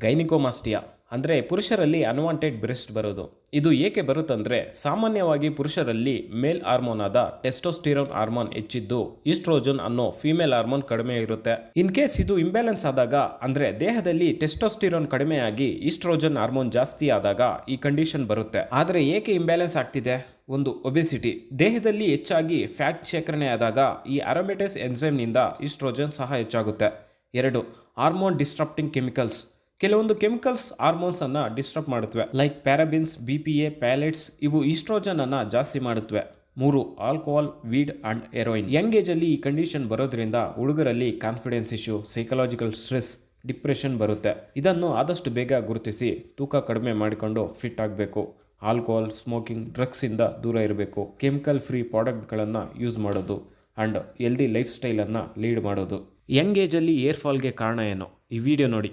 ಗೈನಿಕೋಮಾಸ್ಟಿಯಾ ಅಂದರೆ ಪುರುಷರಲ್ಲಿ unwanted breast ಬರೋದು. ಇದು ಏಕೆ ಬರುತ್ತಂದರೆ ಸಾಮಾನ್ಯವಾಗಿ ಪುರುಷರಲ್ಲಿ ಮೇಲ್ ಹಾರ್ಮೋನ್ ಆದ ಟೆಸ್ಟೋಸ್ಟಿರೋನ್ ಹಾರ್ಮೋನ್ ಹೆಚ್ಚಿದ್ದು ಈಸ್ಟ್ರೋಜನ್ ಅನ್ನೋ ಫೀಮೇಲ್ ಹಾರ್ಮೋನ್ ಕಡಿಮೆ ಇರುತ್ತೆ. ಇನ್ ಕೇಸ್ ಇದು ಇಂಬ್ಯಾಲೆನ್ಸ್ ಆದಾಗ ಅಂದರೆ ದೇಹದಲ್ಲಿ ಟೆಸ್ಟೋಸ್ಟಿರೋನ್ ಕಡಿಮೆಯಾಗಿ ಈಸ್ಟ್ರೋಜನ್ ಹಾರ್ಮೋನ್ ಜಾಸ್ತಿ ಆದಾಗ ಈ ಕಂಡೀಷನ್ ಬರುತ್ತೆ. ಆದರೆ ಏಕೆ ಇಂಬ್ಯಾಲೆನ್ಸ್ ಆಗ್ತಿದೆ? ಒಂದು, ಒಬೆಸಿಟಿ. ದೇಹದಲ್ಲಿ ಹೆಚ್ಚಾಗಿ ಫ್ಯಾಟ್ ಶೇಖರಣೆ ಆದಾಗ ಈ ಅರೋಮೆಟೇಸ್ ಎನ್ಸೈಮ್ನಿಂದ ಈಸ್ಟ್ರೋಜನ್ ಸಹ ಹೆಚ್ಚಾಗುತ್ತೆ. 2, ಹಾರ್ಮೋನ್ ಡಿಸ್ಟ್ರಪ್ಟಿಂಗ್ ಕೆಮಿಕಲ್ಸ್. ಕೆಲವೊಂದು ಕೆಮಿಕಲ್ಸ್ ಹಾರ್ಮೋನ್ಸ್ ಅನ್ನ ಡಿಸ್ಟರ್ಬ್ ಮಾಡುತ್ತವೆ, ಲೈಕ್ ಪ್ಯಾರಾಬಿನ್ಸ್, BPA, ಪ್ಯಾಲೆಟ್ಸ್. ಇವು ಈಸ್ಟ್ರೋಜನ್ ಅನ್ನ ಜಾಸ್ತಿ ಮಾಡುತ್ತವೆ. 3, alcohol, weed and heroin. Young age ಅಲ್ಲಿ ಈ ಕಂಡೀಷನ್ ಬರೋದ್ರಿಂದ ಹುಡುಗರಲ್ಲಿ confidence issue, psychological stress, depression ಬರುತ್ತೆ. ಇದನ್ನು ಆದಷ್ಟು ಬೇಗ ಗುರುತಿಸಿ ತೂಕ ಕಡಿಮೆ ಮಾಡಿಕೊಂಡು ಫಿಟ್ ಆಗಬೇಕು. ಆಲ್ಕೋಹಾಲ್, ಸ್ಮೋಕಿಂಗ್, ಡ್ರಗ್ಸ್ ಇಂದ ದೂರ ಇರಬೇಕು. ಕೆಮಿಕಲ್ ಫ್ರೀ ಪ್ರಾಡಕ್ಟ್ಗಳನ್ನು ಯೂಸ್ ಮಾಡೋದು ಅಂಡ್ ಹೆಲ್ದಿ ಲೈಫ್ ಸ್ಟೈಲನ್ನು ಲೀಡ್ ಮಾಡೋದು. ಯಂಗ್ ಏಜಲ್ಲಿ ಏರ್ ಫಾಲ್ಗೆ ಕಾರಣ ಏನು? ಈ ವಿಡಿಯೋ ನೋಡಿ.